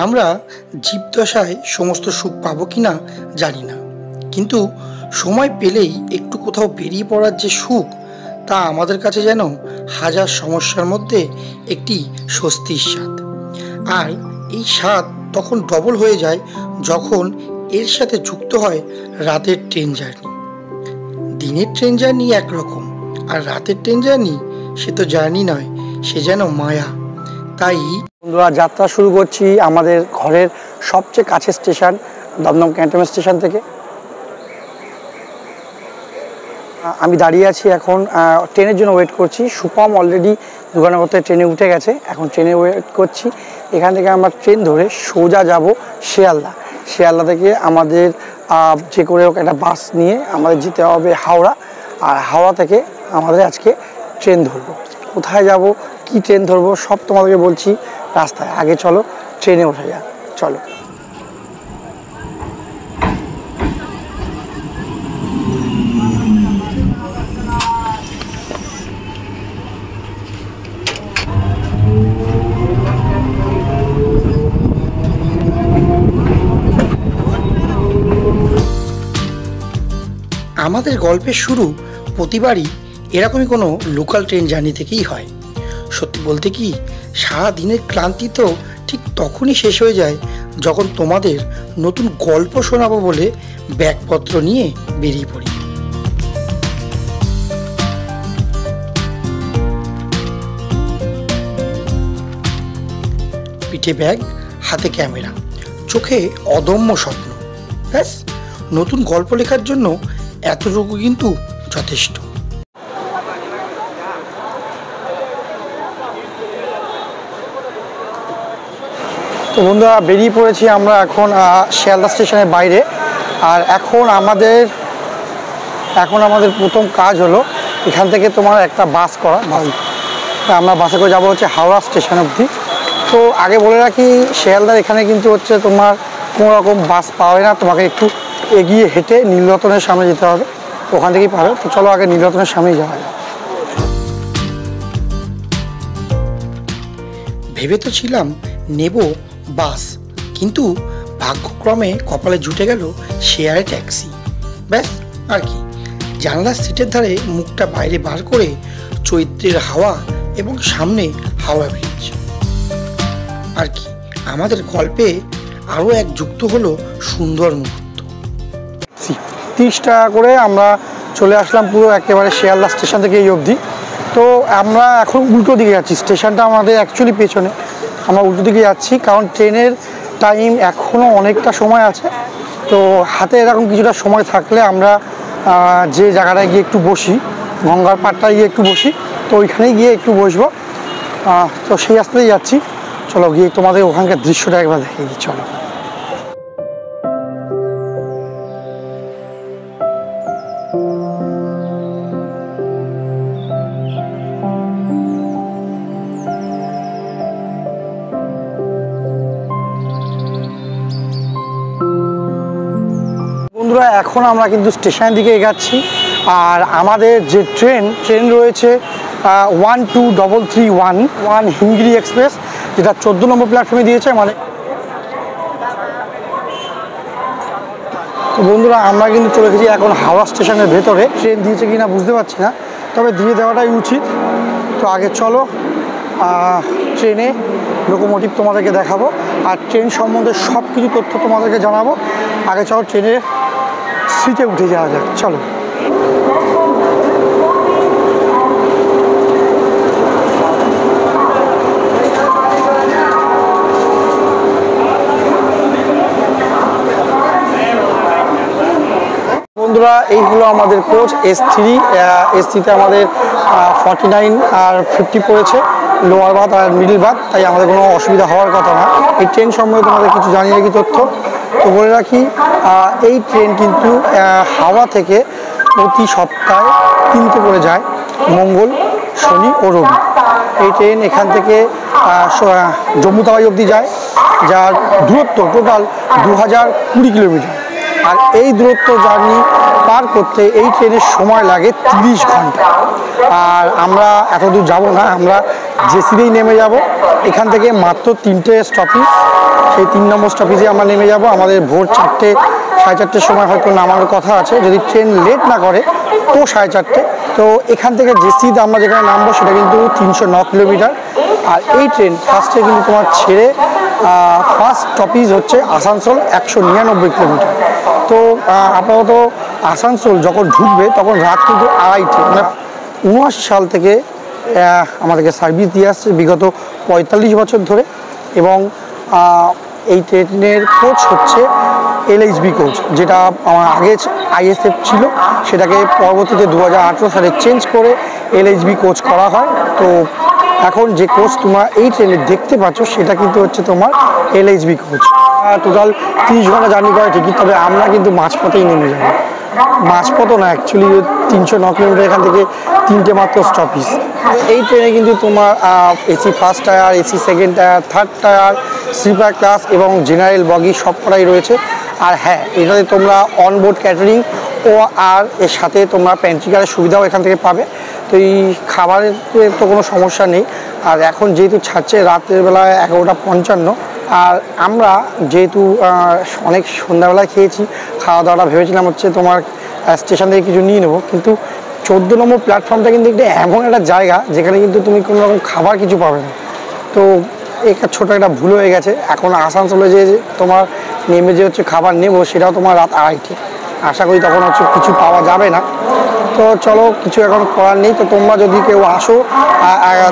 আমরা জীবদশায় সমস্ত সুখ পাবো কিনা জানি না, কিন্তু সময় পেলেই একটু কোথাও বেরিয়ে পড়ার যে সুখ, তা আমাদের কাছে যেন হাজার সমস্যার মধ্যে একটি স্বস্তির স্বাদ। আর এই স্বাদ তখন ডবল হয়ে যায় যখন এর সাথে যুক্ত হয় রাতের ট্রেন জার্নি। দিনের ট্রেন জার্নি একরকম, আর রাতের ট্রেন জার্নি সে তো জার্নি নয়, সে যেন মায়া। তাই বন্ধুরা, যাত্রা শুরু করছি আমাদের ঘরের সবচেয়ে কাছের স্টেশন দমদম ক্যান্টনমেন্ট স্টেশন থেকে। আমি দাঁড়িয়ে আছি এখন, ট্রেনের জন্য ওয়েট করছি। সুপম অলরেডি দুর্গানগর থেকে ট্রেনে উঠে গেছে, এখন ট্রেনে ওয়েট করছি। এখান থেকে আমরা ট্রেন ধরে সোজা যাব শিয়ালদা। শিয়ালদা থেকে আমাদের যে করে হোক একটা বাস নিয়ে আমাদের যেতে হবে হাওড়া, আর হাওড়া থেকে আমাদের আজকে ট্রেন ধরবো। কোথায় যাব, কি ট্রেন ধরবো সব তোমাদেরকে বলছি রাস্তায়। আগে চলো ট্রেনে ওঠা যাক, চলো। আমাদের গল্পের শুরু প্রতিবারই এরকমই কোনো লোকাল ট্রেন জার্নি থেকেই হয়। সত্যি বলতে কি, সারা দিনের ক্লান্তি তো ঠিক তখনই শেষ হয়ে যায় যখন তোমাদের নতুন গল্প শোনাবো বলে ব্যাগপত্র নিয়ে বেরিয়ে পড়ি। পিঠে ব্যাগ, হাতে ক্যামেরা, চোখে অদম্য স্বপ্ন, ব্যাস নতুন গল্প লেখার জন্য এতটুকু কিন্তু যথেষ্ট। তো বন্ধুরা, বেরিয়ে পড়েছি আমরা এখন শিয়ালদা স্টেশনের বাইরে। আর এখন আমাদের প্রথম কাজ হলো এখান থেকে তোমার একটা বাস করা। আমরা বাসে করে যাবো হচ্ছে হাওড়া স্টেশন অবধি। তো আগে বলে রাখি, শিয়ালদার এখানে কিন্তু হচ্ছে তোমার কোনো রকম বাস পাওয়া যায় না, তোমাকে একটু এগিয়ে হেঁটে নীলরতনের সামনে যেতে হবে, ওখান থেকেই পাবে। তো চলো আগে নীলরতনের সামনেই যাওয়া যায়। ভেবে তো ছিলাম নেব বাস, কিন্তু ভাগ্যক্রমে কপালে জুটে গেল শেয়ারে ট্যাক্সি। ব্যাস আর কি, জানলার সিটের ধারে মুখটা বাইরে বার করে চৈত্রের হাওয়া এবং সামনে হাওড়া ব্রিজ। আর কি, আমাদের গল্পে আরও এক যুক্ত হলো সুন্দর মুহূর্ত। 30 টাকা করে আমরা চলে আসলাম পুরো একেবারে শিয়ালদা স্টেশন থেকে এই অবধি। তো আমরা এখন উল্টো দিকে যাচ্ছি, স্টেশনটা আমাদের অ্যাকচুয়ালি পেছনে, আমরা উল্টো দিকে যাচ্ছি কারণ ট্রেনের টাইম এখনও অনেকটা সময় আছে। তো হাতে এরকম কিছুটা সময় থাকলে আমরা যে জায়গাটায় গিয়ে একটু বসি, গঙ্গার পাড়টায় গিয়ে একটু বসি, তো ওইখানেই গিয়ে একটু বসবো। তো সেই রাস্তাতেই যাচ্ছি, চলো গিয়ে তোমাদের ওখানকার দৃশ্যটা একবার দেখিয়ে দিই, চলো। বন্ধুরা, এখন আমরা কিন্তু স্টেশনের দিকে এগাচ্ছি। আর আমাদের যে ট্রেন রয়েছে 12331 হিমগিরি এক্সপ্রেস, যেটা 14 নম্বর প্ল্যাটফর্মে দিয়েছে। মানে তো বন্ধুরা, আমরা কিন্তু চলে গেছি এখন হাওড়া স্টেশনের ভেতরে। ট্রেন দিয়েছে কিনা বুঝতে পারছি না, তবে দিয়ে দেওয়াটাই উচিত। তো আগে চলো ট্রেনে লোকোমোটিভ তোমাদেরকে দেখাবো, আর ট্রেন সম্বন্ধে সব কিছু তথ্য তোমাদেরকে জানাবো। আগে চলো ট্রেনের সিটে উঠে যাওয়া যাক, চলো। বন্ধুরা, এই হলো আমাদের কোচ S3তে আমাদের 49 আর 50 পড়েছে, লোয়ার বাথ আর মিডল বাথ, তাই আমাদের কোনো অসুবিধা হওয়ার কথা না। এই ট্রেন সম্বন্ধে তোমাদের কিছু জানিয়ে রাখি তথ্য। তো বলে রাখি, এই ট্রেন কিন্তু হাওড়া থেকে প্রতি সপ্তাহে 3টে করে যায়, মঙ্গল, শনি ও রবি। এই ট্রেন এখান থেকে জম্মু তাওয়াই অবধি যায়, যার দূরত্ব টোটাল 2020 কিলোমিটার। আর এই দূরত্ব জার্নি পার করতে এই ট্রেনের সময় লাগে 30 ঘন্টা। আর আমরা এত দূর যাবো না, আমরা জেসিতেই নেমে যাব। এখান থেকে মাত্র 3টে স্টপেজ, সেই 3 নম্বর স্টপেজে আমরা নেমে যাব। আমাদের ভোর 4টে 4:30-র সময় হয়তো নামার কথা আছে, যদি ট্রেন লেট না করে তো 4:30। তো এখান থেকে জেসিতে আমরা যেখানে নামবো সেটা কিন্তু 309 কিলোমিটার। আর এই ট্রেন ফার্স্টে কিন্তু তোমার ছেড়ে ফার্স্ট স্টপেজ হচ্ছে আসানসোল 199 কিলোমিটার। তো আপাতত আসানসোল যখন ঢুকবে তখন রাত কিন্তু 2:30, মানে 79 সাল থেকে আমাদেরকে সার্ভিস দিয়ে আসছে, বিগত 45 বছর ধরে। এবং এই ট্রেনের কোচ হচ্ছে LHB কোচ, যেটা আমার আগে ISF ছিল, সেটাকে পরবর্তীতে 2018 সালে চেঞ্জ করে LHB কোচ করা হয়। তো এখন যে কোচ তোমরা এই ট্রেনে দেখতে পাচ্ছ সেটা কিন্তু হচ্ছে তোমার LHB কোচ। টোটাল 30 ঘন্টা জার্নি করে ঠিকই, তবে আমরা কিন্তু মাঝপথেই নেমে যাবো। মাঝপথও না, অ্যাকচুয়ালি 309 কিলোমিটার, এখান থেকে 3টে মাত্র স্টপেজ। এই ট্রেনে কিন্তু তোমার AC first tier, AC second tier, third tier, sleeper class এবং জেনারেল বগি সব করাই রয়েছে। আর হ্যাঁ, এটাতে তোমরা অনবোর্ড ক্যাটারিং ও আর এর সাথে তোমরা প্যান্ট্রিকারের সুবিধাও এখান থেকে পাবে। তো এই খাবারের তো কোনো সমস্যা নেই। আর এখন যেহেতু ছাড়ছে রাতের বেলায় 11:55, আর আমরা যেহেতু অনেক সন্ধ্যাবেলায় খেয়েছি, খাওয়া দাওয়াটা ভেবেছিলাম হচ্ছে তোমার স্টেশন থেকে কিছু নিয়ে নেবো, কিন্তু 14 নম্বর প্ল্যাটফর্মটা কিন্তু এমন একটা জায়গা যেখানে কিন্তু তুমি কোনো রকম খাবার কিছু পাবে না। তো একটা ছোটো একটা ভুল হয়ে গেছে। এখন আসানসোলে যে তোমার নেমে যে হচ্ছে খাবার নেবো সেটাও তোমার রাত 2:30। আশা করি তখন হচ্ছে কিছু পাওয়া যাবে না। তো চলো, কিছু এখন করার নেই। তো তোমরা যদি কেউ আসো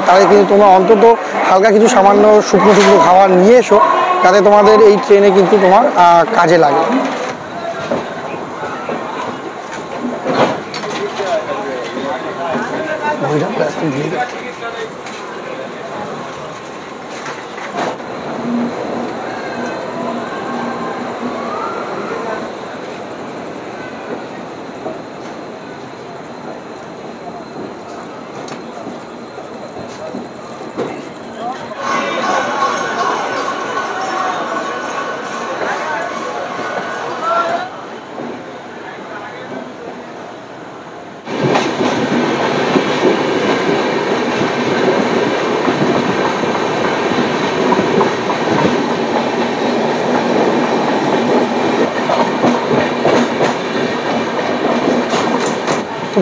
তাহলে কিন্তু তোমরা অন্তত হালকা কিছু সামান্য শুকনো শুকনো খাবার নিয়ে এসো, যাতে তোমাদের এই ট্রেনে কিন্তু তোমার কাজে লাগে।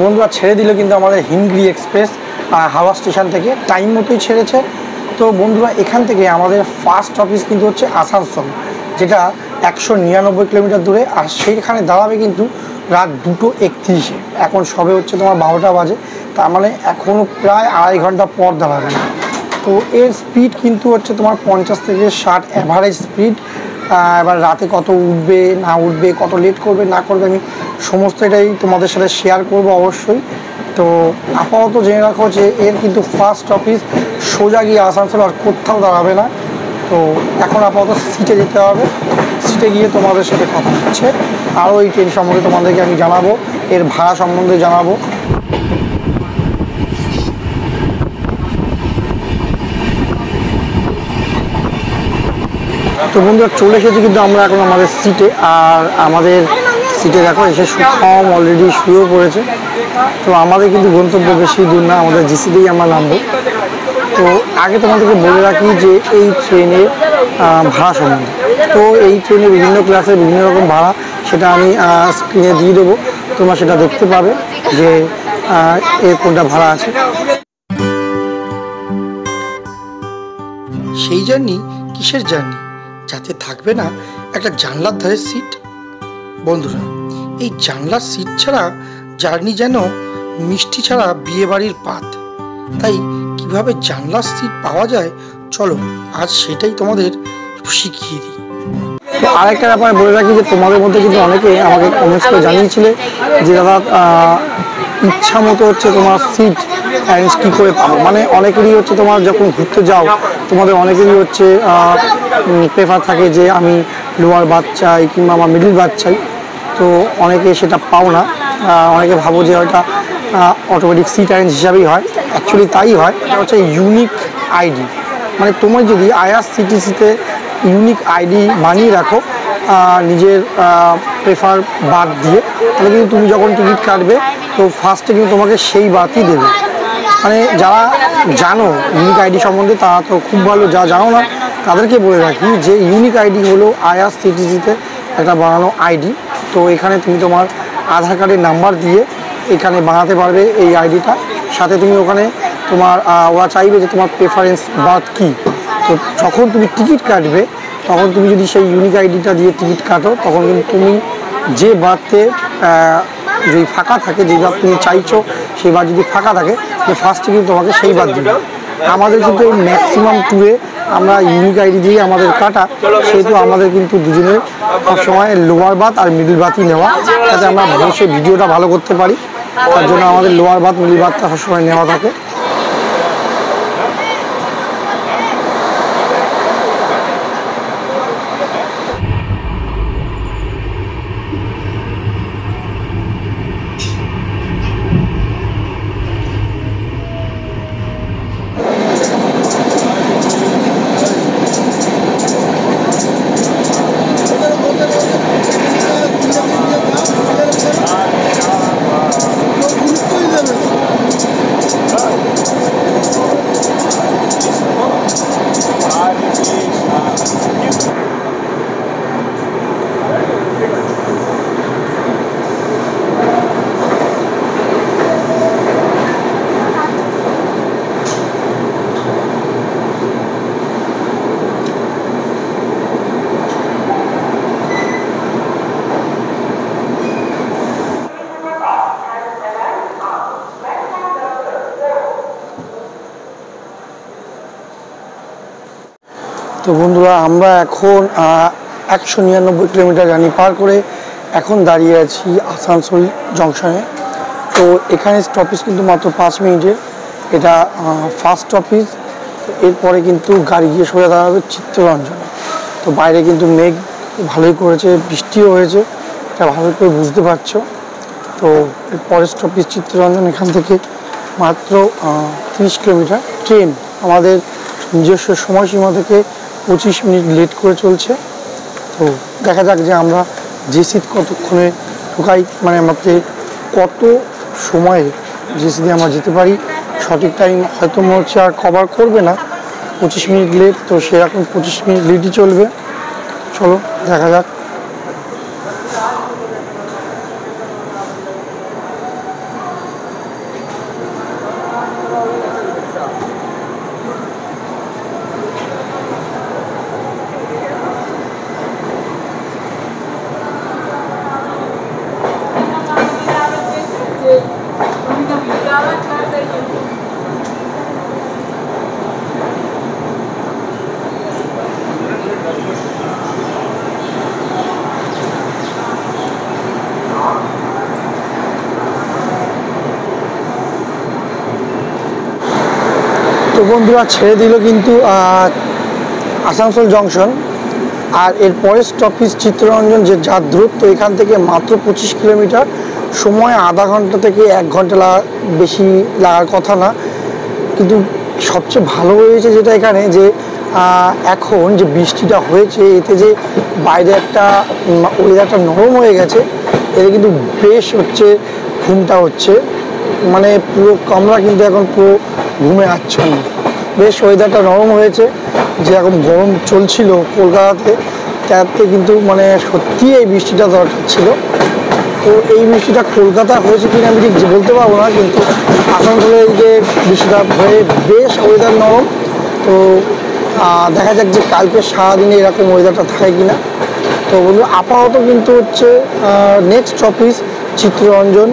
বন্ধুরা ছেড়ে দিল কিন্তু আমাদের হিমগিরি এক্সপ্রেস হাওড়া স্টেশন থেকে, টাইম মতোই ছেড়েছে। তো বন্ধুরা এখান থেকে আমাদের ফার্স্ট অফিস কিন্তু হচ্ছে আসানসোল, যেটা 199 কিলোমিটার দূরে। আর সেইখানে দাঁড়াবে কিন্তু রাত 2:31। এখন সবে হচ্ছে তোমার 12টা বাজে, তার মানে এখনও প্রায় 2.5 ঘন্টা পর দাঁড়াবে। তো এর স্পিড কিন্তু হচ্ছে তোমার 50 থেকে 60 অ্যাভারেজ স্পিড। এবার রাতে কত উঠবে না উঠবে, কত লেট করবে না করবে, আমি সমস্ত এটাই তোমাদের সাথে শেয়ার করব অবশ্যই। তো আপাতত জেনে রাখো যে এর কিন্তু ফার্স্ট অফিস সোজা গিয়ে আসানসোল, আর কোথাও দাঁড়াবে না। তো এখন আপাতত সিটে যেতে হবে, সিটে গিয়ে তোমাদের সাথে কথা হচ্ছে। আরও এই ট্রেন সম্বন্ধে তোমাদেরকে আমি জানাবো, এর ভাড়া সম্বন্ধে জানাবো। তো বন্ধুরা চলে এসেছি কিন্তু আমরা এখন আমাদের সিটে। আর আমাদের সিটে দেখো এসে সুখম অলরেডি শুয়েও পড়েছে। তো আমাদের কিন্তু গন্তব্য বেশি দূর না, আমাদের জিসিতেই আমরা নামবো। তো আগে তোমাদেরকে বলে রাখি যে এই ট্রেনের ভাড়া সম্বন্ধে। তো এই ট্রেনে বিভিন্ন ক্লাসে বিভিন্ন রকম ভাড়া, সেটা আমি স্ক্রিনে দিয়ে দেবো, তোমরা সেটা দেখতে পাবে যে এর কোনটা ভাড়া আছে। সেই জার্নি কিসের জার্নি, যাতে থাকবে না একটা জানলার ধারে সিট। বন্ধুরা এই জানলার সিট ছাড়া জার্নি যেন মিষ্টি ছাড়া বিয়ে বাড়ির পাত। তাই কিভাবে জানলার সিট পাওয়া যায়, চলো আজ সেটাই তোমাদের শিখিয়ে দিই। তো আরেকটা ব্যাপার বলে রাখি যে তোমাদের মধ্যে কিন্তু অনেকে আমাকে কমেন্টস করে জানিয়েছিলে যে দাদা ইচ্ছা মতো হচ্ছে তোমার সিট অ্যারেঞ্জ কী করে পাবো। মানে অনেকেরই হচ্ছে তোমার যখন ঘুরতে যাও তোমাদের অনেকেরই হচ্ছে প্রেফার থাকে যে আমি লোয়ার বার্থ চাই কিংবা আমার মিডল বার্থ চাই। তো অনেকে সেটা পাও না, অনেকে ভাবো যে ওটা অটোমেটিক সিট অ্যারেঞ্জ হিসাবেই হয়। অ্যাকচুয়ালি তাই হয়, এটা হচ্ছে ইউনিক আইডি। মানে তোমার যদি IRCTC-তে ইউনিক আইডি বানিয়ে রাখো নিজের প্রেফার বার্থ দিয়ে, তাহলে কিন্তু তুমি যখন টিকিট কাটবে তো ফার্স্টে কিন্তু তোমাকে সেই বার্থই দেবে। মানে যারা জানো ইউনিক আইডি সম্বন্ধে তারা তো খুব ভালো, যা জানো না তাদেরকে বলে রাখি যে ইউনিক আইডি হলো IRCTC-তে একটা বানানো আইডি। তো এখানে তুমি তোমার আধার কার্ডের নাম্বার দিয়ে এখানে বানাতে পারবে এই আইডিটা। সাথে তুমি ওখানে তোমার ওরা চাইবে যে তোমার প্রেফারেন্স বার্থ কী। তো যখন তুমি টিকিট কাটবে তখন তুমি যদি সেই ইউনিক আইডিটা দিয়ে টিকিট কাটো তখন কিন্তু তুমি যে বার্থে যদি ফাঁকা থাকে, যে বার তুমি চাইছো সেই বার যদি ফাঁকা থাকে তো ফার্স্টে কিন্তু তোমাকে সেই বার দিবে। আমাদের কিন্তু এই ম্যাক্সিমাম ট্যুরে আমরা ইউনিক আইডি দিয়ে আমাদের কাটা, সেহেতু আমাদের কিন্তু দুজনের সবসময় লোয়ার বাথ আর মিডল বাথই নেওয়া, যাতে আমরা বসে ভিডিওটা ভালো করতে পারি। তার জন্য আমাদের লোয়ার বাথ মিডল বাথটা সবসময় নেওয়া থাকে। তো বন্ধুরা, আমরা এখন 199 কিলোমিটার জার্নি পার করে এখন দাঁড়িয়ে আছি আসানসোল জংশনে। তো এখানে স্টপেজ কিন্তু মাত্র 5 মিনিটের, এটা ফার্স্ট স্টপেজ। এরপরে কিন্তু গাড়ি গিয়ে সোজা দাঁড়াবে চিত্তরঞ্জনে। তো বাইরে কিন্তু মেঘ ভালোই করেছে, বৃষ্টিও হয়েছে, এটা ভালো করে বুঝতে পারছো। তো এরপরের স্টপেজ চিত্তরঞ্জন, এখান থেকে মাত্র 30 কিলোমিটার। ট্রেন আমাদের নিজস্ব সময়সীমা থেকে 25 মিনিট লেট করে চলছে। তো দেখা যাক যে আমরা যে সিট কতক্ষণে ঢুকাই, মানে আমাদের কত সময়ে যে সিটে আমরা যেতে পারি। সঠিক টাইম হয়তো মনে হচ্ছে আর কভার করবে না, 25 মিনিট লেট, তো সেরকম 25 মিনিট লেটই চলবে। চলো দেখা যাক। তো বন্ধুরা, ছেড়ে দিল কিন্তু আসানসোল জংশন। আর এরপরে স্টপেজ চিত্তরঞ্জন, যে যার দূরত্ব এখান থেকে মাত্র 25 কিলোমিটার, সময় আধা ঘন্টা থেকে 1 ঘন্টা বেশি লাগার কথা না। কিন্তু সবচেয়ে ভালো হয়েছে যেটা এখানে, যে এখন যে বৃষ্টিটা হয়েছে এতে যে বাইরে একটা ওয়েদারটা নরম হয়ে গেছে, এতে কিন্তু বেশ হচ্ছে ঘুমটা হচ্ছে, মানে পুরো কামরা কিন্তু এখন পুরো ঘুমে আচ্ছন্ন। বেশ ওয়েদারটা নরম হয়েছে, যে এখন গরম চলছিল কলকাতাতে, তাতে কিন্তু মানে সত্যিই এই বৃষ্টিটা দরকার ছিল। তো এই বৃষ্টিটা কলকাতা হয়েছে কিনা আমি ঠিক বলতে পারবো না, কিন্তু আসানসোলে এই যে বৃষ্টিটা হয়ে বেশ ওয়েদার নরম। তো দেখা যাক যে কালকে সারাদিনে এরকম ওয়েদারটা থাকে কিনা। তো বন্ধু, আপাতত কিন্তু হচ্ছে নেক্সট স্টপেজ চিত্তরঞ্জন।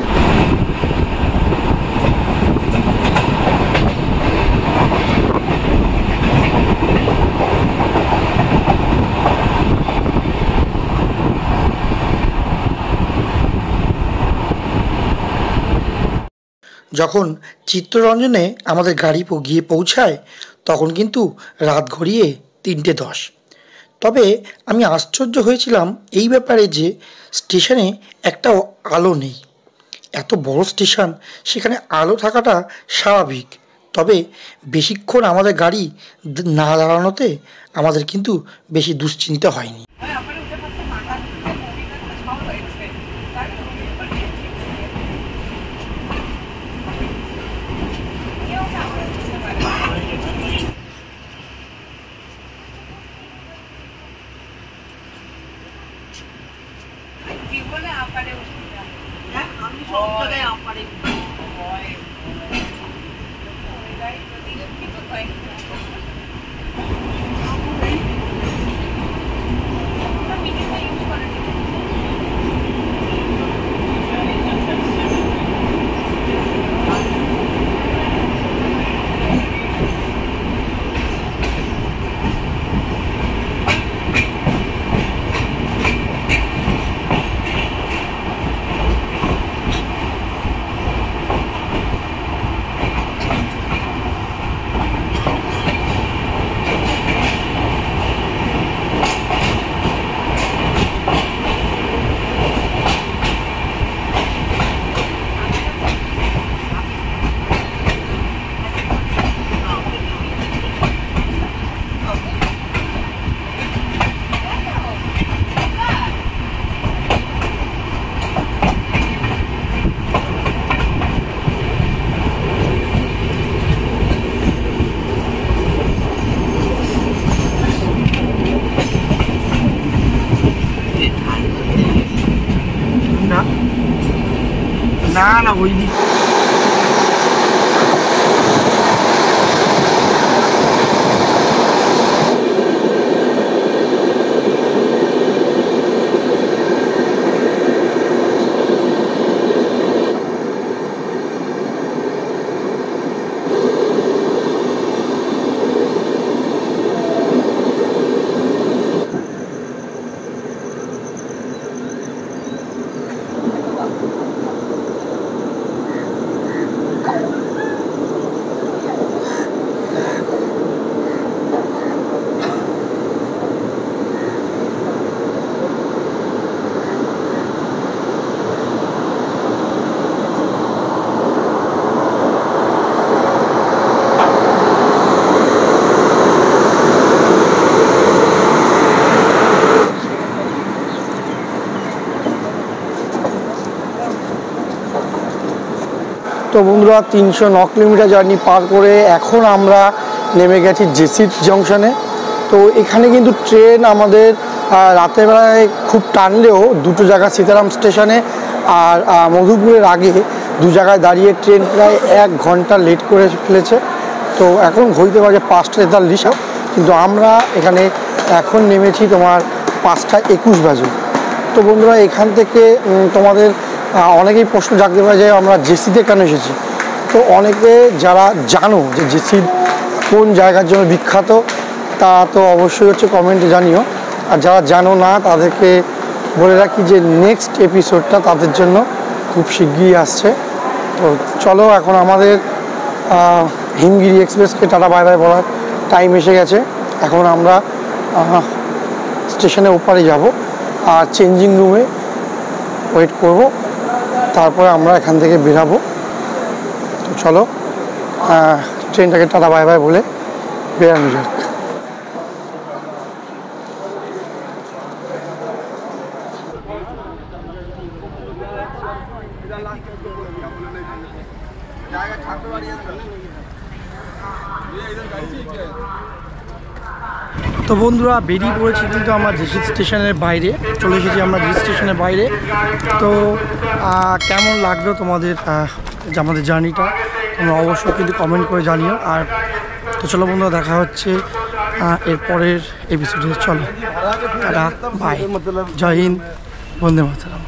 যখন চিত্তরঞ্জনে আমাদের গাড়ি গিয়ে পৌঁছায় তখন কিন্তু রাত ঘড়িয়ে 3:10। তবে আমি আশ্চর্য হয়েছিলাম এই ব্যাপারে যে স্টেশনে একটাও আলো নেই। এত বড় স্টেশন, সেখানে আলো থাকাটা স্বাভাবিক। তবে বেশিক্ষণ আমাদের গাড়ি না দাঁড়ানোতে আমাদের কিন্তু বেশি দুশ্চিন্তা হয়নি। না না ওই দিক তো বন্ধুরা 309 কিলোমিটার জার্নি পার করে এখন আমরা নেমে গেছি জেসি জংশনে। তো এখানে কিন্তু ট্রেন আমাদের রাতের বেলায় খুব টানলেও দুটো জায়গা সীতারাম স্টেশনে আর মধুপুরের আগে দু জায়গায় দাঁড়িয়ে ট্রেন প্রায় 1 ঘন্টা লেট করে ফেলেছে। তো এখন ঘড়িতে বাজে 5:43, কিন্তু আমরা এখানে এখন নেমেছি তোমার 5:21 বাজে। তো বন্ধুরা এখান থেকে তোমাদের অনেকেই প্রশ্ন জাগতে পারে যে আমরা জেসিতে কেন এসেছি। তো অনেকে যারা জানো যে জেসি কোন জায়গার জন্য বিখ্যাত তা তো অবশ্যই হচ্ছে কমেন্টে জানিও, আর যারা জানো না তাদেরকে বলে রাখি যে নেক্সট এপিসোডটা তাদের জন্য খুব শিগগিরই আসছে। তো চলো এখন আমাদের হিমগিরি এক্সপ্রেসকে টাটা বাই বাই বলার টাইম এসে গেছে। এখন আমরা স্টেশনের ওপারে যাব আর চেঞ্জিং রুমে ওয়েট করব, তারপরে আমরা এখান থেকে বেরাবো। তো চলো ট্রেনটাকে টাটা বাই বাই বলে বেরানো যাক। তো বন্ধুরা বেরিয়ে পড়েছি কিন্তু আমরা জেসি স্টেশনের বাইরে চলে এসেছি, আমরা জেসি স্টেশনের বাইরে। তো কেমন লাগলো তোমাদের আমাদের জার্নিটা তোমরা অবশ্যই কিন্তু কমেন্ট করে জানিও। আর তো চলো বন্ধুরা দেখা হচ্ছে এরপরের এপিসোডে। চলো টাটা বাই, জয় হিন্দ, বন্দে মাতরম।